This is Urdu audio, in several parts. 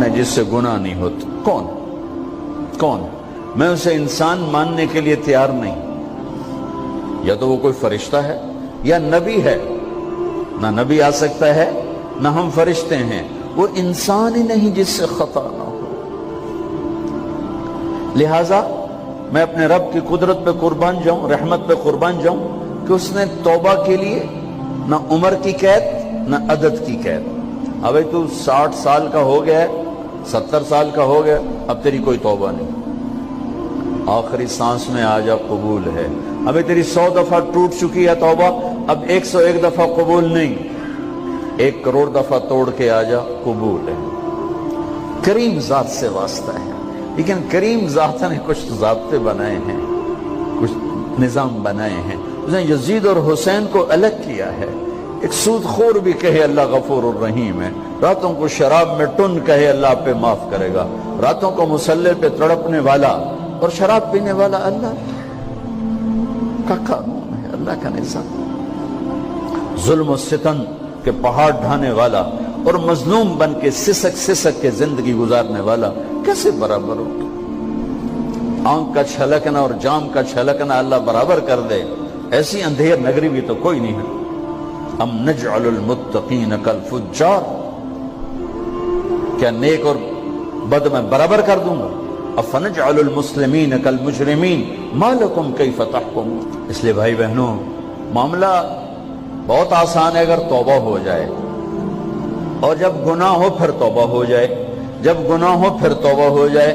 ہے جس سے گناہ نہیں ہوتا؟ کون کون؟ میں اسے انسان ماننے کے لیے تیار نہیں. یا تو وہ کوئی فرشتہ ہے یا نبی ہے. نہ نبی آ سکتا ہے نہ ہم فرشتے ہیں. وہ انسان ہی نہیں جس سے خطا نہ ہو. لہذا میں اپنے رب کی قدرت پہ قربان جاؤں, رحمت پہ قربان جاؤں کہ اس نے توبہ کے لیے نہ عمر کی قید نہ عدد کی قید. ابھی تو 60 سال کا ہو گیا ہے, 70 سال کا ہو گیا, اب تیری کوئی توبہ نہیں. آخری سانس میں آ جا, قبول ہے. ابھی تیری 100 دفعہ ٹوٹ چکی ہے توبہ, اب 101 دفعہ قبول نہیں, 1 کروڑ دفعہ توڑ کے آ جا, قبول ہے. کریم ذات سے واسطہ ہے. لیکن کریم ذات نے کچھ ضابطے بنائے ہیں, کچھ نظام بنائے ہیں. اس نے یزید اور حسین کو الگ کیا ہے. ایک سود خور بھی کہے اللہ غفور الرحیم ہے, راتوں کو شراب میں ٹن کہے اللہ پہ معاف کرے گا, راتوں کو مصلی پہ تڑپنے والا اور شراب پینے والا اللہ کا قانون ہے, اللہ کا نظام. ظلم و ستم کے پہاڑ ڈھانے والا اور مظلوم بن کے سسک سسک کے زندگی گزارنے والا کیسے برابر ہو؟ آنکھ کا چھلکنا اور جام کا چھلکنا اللہ برابر کر دے, ایسی اندھیر نگری بھی تو کوئی نہیں ہے. ام نجعل المتقین کالفجار, کیا نیک اور بد میں برابر کر دوں گا؟ افنجعل المسلمین کالمجرمین ما لکم کیف تحکمون. اس لیے بھائی بہنوں, معاملہ بہت آسان ہے اگر توبہ ہو جائے, اور جب گناہ ہو پھر توبہ ہو جائے, جب گناہ ہو پھر توبہ ہو جائے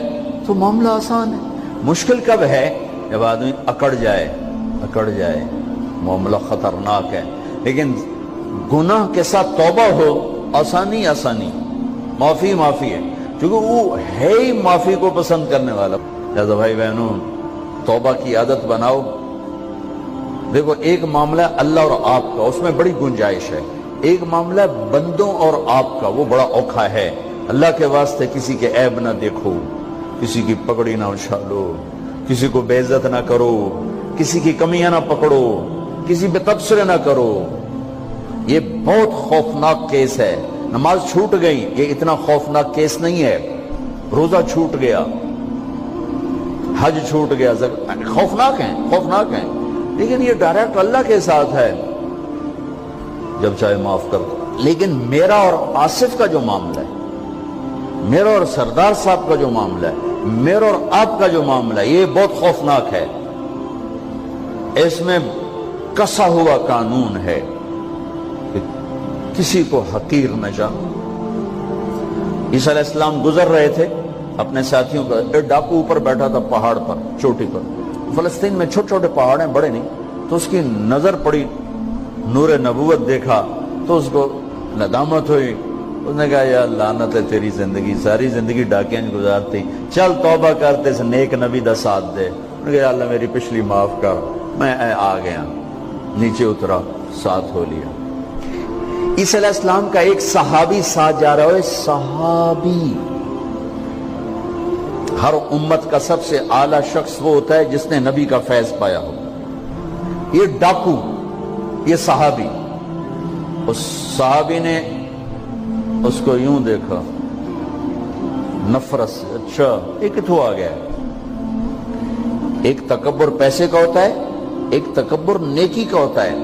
تو معاملہ آسان ہے. مشکل کب ہے؟ جب آدمی اکڑ جائے, معاملہ خطرناک ہے. لیکن گناہ کے ساتھ توبہ ہو, آسانی, معافی ہے, کیونکہ وہ ہے ہی معافی کو پسند کرنے والا. لہذا بھائی بہنوں, توبہ کی عادت بناؤ. دیکھو, ایک معاملہ اللہ اور آپ کا, اس میں بڑی گنجائش ہے. ایک معاملہ بندوں اور آپ کا, وہ بڑا اوکھا ہے. اللہ کے واسطے کسی کے عیب نہ دیکھو, کسی کی پگڑی نہ اچھالو, کسی کو بے عزت نہ کرو, کسی کی کمیاں نہ پکڑو, کسی پہ تبصرے نہ کرو. یہ بہت خوفناک کیس ہے. نماز چھوٹ گئی, یہ اتنا خوفناک کیس نہیں ہے. روزہ چھوٹ گیا, حج چھوٹ گیا, خوفناک ہیں, لیکن یہ ڈائریکٹ اللہ کے ساتھ ہے, جب چاہے معاف کر دو. لیکن میرا اور آصف کا جو معاملہ ہے, میرا اور سردار صاحب کا جو معاملہ ہے, میرا اور آپ کا جو معاملہ ہے, یہ بہت خوفناک ہے. اس میں کسا ہوا قانون ہے کہ کسی کو حقیر نہ جانو. عیسیٰ علیہ السلام گزر رہے تھے اپنے ساتھیوں کا, ایک ڈاکو اوپر بیٹھا تھا پہاڑ پر, چوٹی پر. فلسطین میں چھوٹے چھوٹے پہاڑ ہیں, بڑے نہیں. تو اس کی نظر پڑی, نور نبوت دیکھا تو اس کو ندامت ہوئی. اس نے کہا یا لعنت ہے تیری زندگی, ساری زندگی ڈاکیاں گزارتی, چل توبہ کرتے اس نیک نبی دا ساتھ دے. انہوں نے کہا یا اللہ میری پچھلی معاف کر. میں آ گیا, نیچے اترا, ساتھ ہو لیا. عیسیٰ علیہ السلام کا ایک صحابی ساتھ جا رہا ہے. صحابی, ہر امت کا سب سے اعلیٰ شخص وہ ہوتا ہے جس نے نبی کا فیض پایا ہو. یہ ڈاکو, یہ صحابی. اس صحابی نے اس کو یوں دیکھا, نفرت سے, اچھا یہ کتوں آ گیا. ایک تکبر پیسے کا ہوتا ہے, ایک تکبر نیکی کا ہوتا ہے.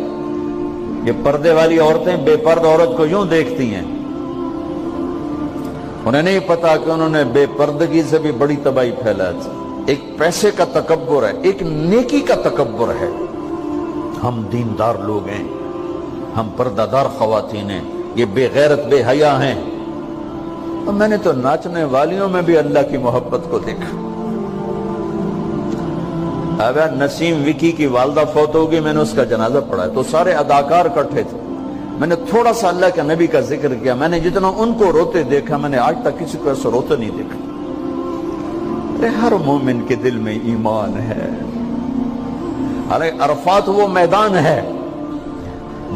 یہ پردے والی عورتیں بے پرد عورت کو یوں دیکھتی ہیں, انہیں نہیں پتا کہ انہوں نے بے پردگی سے بھی بڑی تباہی پھیلا تھی. ایک پیسے کا تکبر ہے, ایک نیکی کا تکبر ہے. ہم دیندار لوگ ہیں, ہم پردہ دار خواتین ہیں, یہ بے غیرت بے حیا ہیں. اور میں نے تو ناچنے والیوں میں بھی اللہ کی محبت کو دیکھا. اب نسیم وکی کی والدہ فوت ہوگی, میں نے اس کا جنازہ پڑھا, تو سارے اداکار اکٹھے تھے. میں نے تھوڑا سا اللہ کے نبی کا ذکر کیا. میں نے جتنا ان کو روتے دیکھا, میں نے آج تک کسی کو ایسا روتے نہیں دیکھا. ہر مومن کے دل میں ایمان ہے. عرفات وہ میدان ہے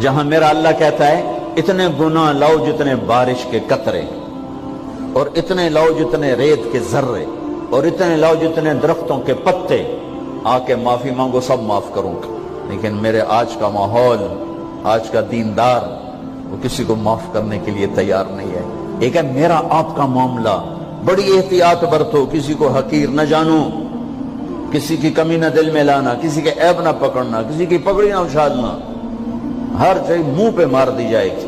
جہاں میرا اللہ کہتا ہے اتنے گناہ لاؤ جتنے بارش کے قطرے, اور اتنے لاؤ جتنے ریت کے ذرے, اور اتنے لاؤ جتنے درختوں کے پتے, آ کے معافی مانگو, سب معاف کروں گا. لیکن میرے آج کا ماحول, آج کا دیندار, وہ کسی کو معاف کرنے کے لیے تیار نہیں ہے. ایک ہے میرا آپ کا معاملہ, بڑی احتیاط برتو، کسی کو حقیر نہ جانو، کسی کی کمی نہ دل میں لانا، کسی کے عیب نہ پکڑنا، کسی کی پگڑی نہ اچھالنا، ہر چیز منہ پہ مار دی جائے گی۔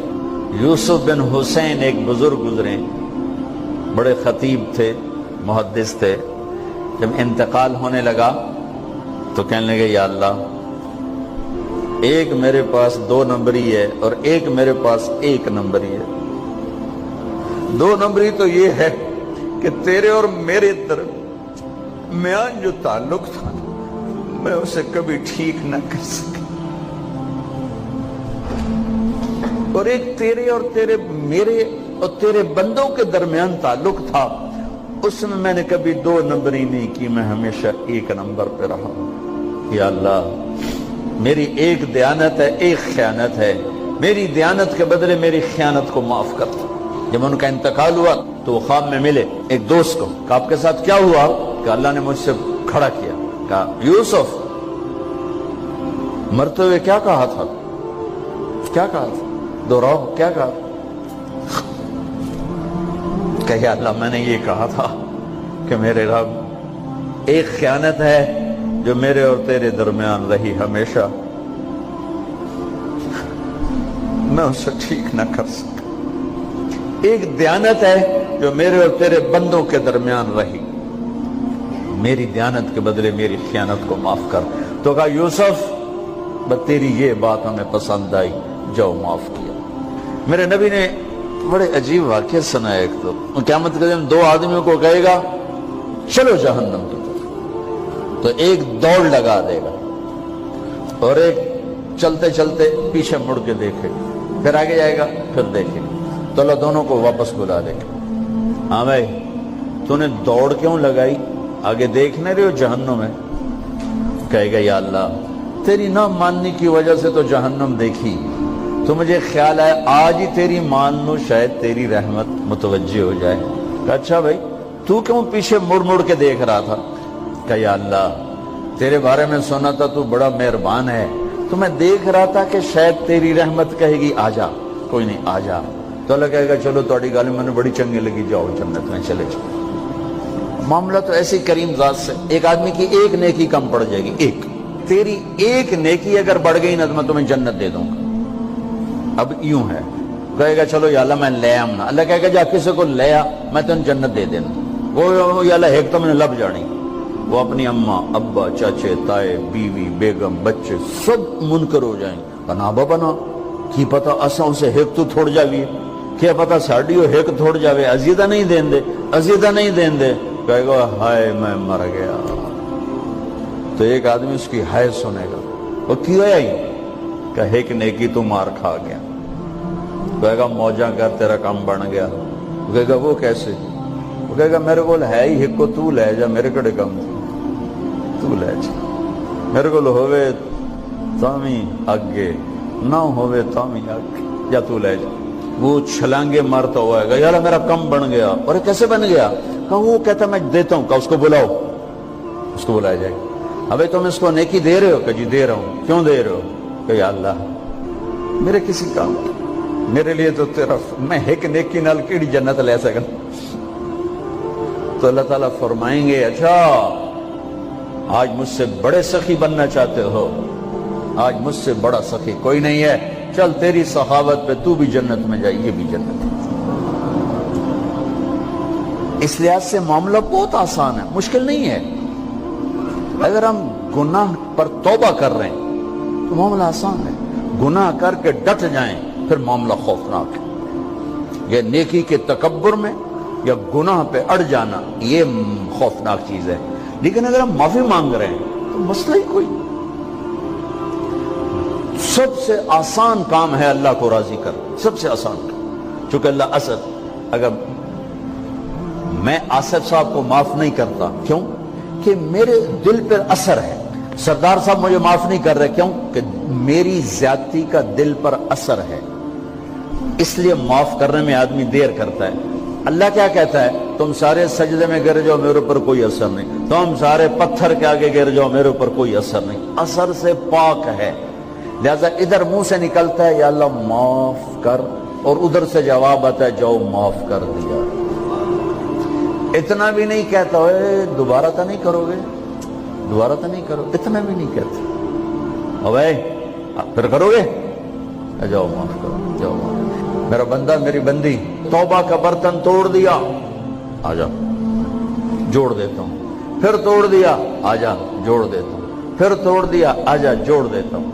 یوسف بن حسین ایک بزرگ گزرے، بڑے خطیب تھے، محدث تھے۔ جب انتقال ہونے لگا تو کہنے لگے یا اللہ، ایک میرے پاس 2 نمبری ہے اور ایک میرے پاس 1 نمبری ہے۔ 2 نمبری تو یہ ہے کہ تیرے اور میرے درمیان جو تعلق تھا میں اسے کبھی ٹھیک نہ کر سکا، اور ایک تیرے اور میرے اور تیرے بندوں کے درمیان تعلق تھا، اس میں نے کبھی 2 نمبری نہیں کی، میں ہمیشہ 1 نمبر پہ رہا۔ یا اللہ، میری ایک دیانت ہے، ایک خیانت ہے، میری دیانت کے بدلے میری خیانت کو معاف کر۔ جب ان کا انتقال ہوا تو وہ خواب میں ملے ایک دوست کو، کہ آپ کے ساتھ کیا ہوا؟ کہ اللہ نے مجھ سے کھڑا کیا، کہا یوسف مرتے ہوئے کیا کہا تھا؟ کیا کہا تھا؟ دوہراؤ، کیا کہا؟ کہ یا اللہ، میں نے یہ کہا تھا کہ میرے رب، ایک خیانت ہے جو میرے اور تیرے درمیان رہی ہمیشہ، میں اسے ٹھیک نہ کر سکا۔ ایک دیانت ہے جو میرے اور تیرے بندوں کے درمیان رہی، میری دیانت کے بدلے میری خیانت کو معاف کر۔ تو کہا یوسف، بس تیری یہ بات ہمیں پسند آئی، جاؤ معاف کیا۔ میرے نبی نے بڑے عجیب واقعہ سنا۔ ایک تو قیامت کے دن 2 آدمیوں کو کہے گا چلو جہنم کی طرف، تو ایک دوڑ لگا دے گا اور ایک چلتے چلتے پیچھے مڑ کے دیکھے، پھر آگے جائے گا، پھر دیکھے گا، تو اللہ دونوں کو واپس بلا دے گا۔ ہاں بھائی، تو نے دوڑ کیوں لگائی؟ آگے دیکھنے رہے ہو جہنم میں؟ کہے گا یا اللہ، تیری نہ ماننے کی وجہ سے تو جہنم دیکھی، تو مجھے خیال آیا آج ہی تیری مان لوں، شاید تیری رحمت متوجہ ہو جائے۔ کہا اچھا بھائی، تو کیوں پیچھے مڑ مڑ کے دیکھ رہا تھا؟ کہ یا اللہ، تیرے بارے میں سنا تھا تو بڑا مہربان ہے، تو میں دیکھ رہا تھا کہ شاید تیری رحمت کہے گی آ جا۔ کوئی نہیں، آ جا۔ تو اللہ کہے گا چلو تھوڑی گالی میں نے بڑی چنگی لگی، جاؤ جنت میں چلے جاؤ۔ معاملہ تو ایسی کریم ذات سے، ایک آدمی کی ایک نیکی کم پڑ جائے گی، ایک تیری ایک نیکی اگر بڑھ گئی نا تو میں تمہیں جنت دے دوں گا۔ اب یوں ہے، کہے گا چلو یا اللہ میں لے آؤں نا، اللہ کہے گا جا کسی کو لے آ، میں تمہیں جنت دے دینا۔ وہ یا اللہ ایک تو میں نے لب جانی، وہ اپنی اماں، ابا، چاچے، تائے، بیوی، بیگم، بچے سب منکر ہو جائیں۔ بنا بنا کی پتا اساں اسے ایک تو تھوڑ جاوی، کیا پتا ساڑی ہو ایک تھوڑ جاوے، عزیدہ نہیں دین دے، عزیدہ نہیں دین دے۔ کہے گا ہائے میں مر گیا۔ تو ایک آدمی اس کی ہائے سنے گا، وہ کیوں آئی؟ کہے کہ نیکی تو مار کھا گیا۔ کہے گا موجہ کر، تیرا کام بن گیا۔ کہے گا وہ کیسے؟ وہ کہے گا میرے کو ہے ہی ایک کو، تو لے جا، میرے کڑے کم تو لے جا، میرے کو ہوئے تامی آگے نہ ہوئے تامی آگے، یا تو لے جا۔ وہ چھلانگے مارتا ہوا ہے، یار میرا کم بن گیا۔ اور کیسے بن گیا؟ کہا وہ کہتا میں دیتا ہوں۔ کہا اس کو بلاؤ، اس کو بلایا جائے گا۔ ابھی تم اس کو نیکی دے رہے ہو؟ کہ جی دے رہا ہوں۔ کیوں دے رہے ہو؟ کہ یا اللہ میرے کسی کام، میرے لیے تو تیرا، میں ایک نیکی نال کیڑی جنت لے سکا۔ تو اللہ تعالیٰ فرمائیں گے اچھا آج مجھ سے بڑے سخی بننا چاہتے ہو؟ آج مجھ سے بڑا سخی کوئی نہیں ہے، چل تیری سخاوت پہ تو بھی جنت میں جائے، یہ بھی جنت ہے۔ اس لحاظ سے معاملہ بہت آسان ہے، مشکل نہیں ہے۔ اگر ہم گناہ پر توبہ کر رہے ہیں تو معاملہ آسان ہے، گناہ کر کے ڈٹ جائیں پھر معاملہ خوفناک ہے۔ یہ نیکی کے تکبر میں یا گناہ پہ اڑ جانا یہ خوفناک چیز ہے۔ لیکن اگر ہم معافی مانگ رہے ہیں تو مسئلہ ہی کوئی، سب سے آسان کام ہے اللہ کو راضی کر، سب سے آسان کام۔ چونکہ اللہ اسد، اگر میں آصف صاحب کو معاف نہیں کرتا، کیوں کہ میرے دل پر اثر ہے، سردار صاحب مجھے معاف نہیں کر رہے، کیوں کہ میری زیادتی کا دل پر اثر ہے، اس لیے معاف کرنے میں آدمی دیر کرتا ہے۔ اللہ کیا کہتا ہے؟ تم سارے سجدے میں گر جاؤ، میرے اوپر کوئی اثر نہیں، تم سارے پتھر کے آگے گر جاؤ، میرے اوپر کوئی اثر نہیں، اثر سے پاک ہے۔ لہذا ادھر منہ سے نکلتا ہے یا اللہ معاف کر، اور ادھر سے جواب آتا ہے جاؤ معاف کر دیا۔ اتنا بھی نہیں کہتا ہوئے دوبارہ تو نہیں کرو گے، دوبارہ تو نہیں کرو، اتنا بھی نہیں کہتا، اوے پھر کرو گے، جاؤ معاف کرو، جاؤ معاف، میرا بندہ میری بندی توبہ کا برتن توڑ دیا، آ جا جوڑ دیتا ہوں، پھر توڑ دیا، آ جا جوڑ دیتا ہوں، پھر توڑ دیا، آ جا جوڑ دیتا ہوں،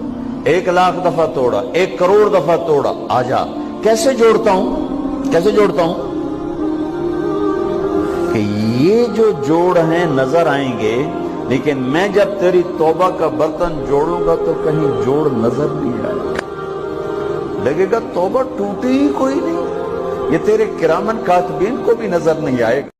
1,00,000 دفعہ توڑا، 1 کروڑ دفعہ توڑا، آ جا، کیسے جوڑتا ہوں، کیسے جوڑتا ہوں؟ کہ یہ جو جوڑ ہیں نظر آئیں گے، لیکن میں جب تیری توبہ کا برتن جوڑوں گا تو کہیں جوڑ نظر نہیں آئے گا، لگے گا توبہ ٹوٹی ہی کوئی نہیں، یہ تیرے کرامن کاتبین کو بھی نظر نہیں آئے گا۔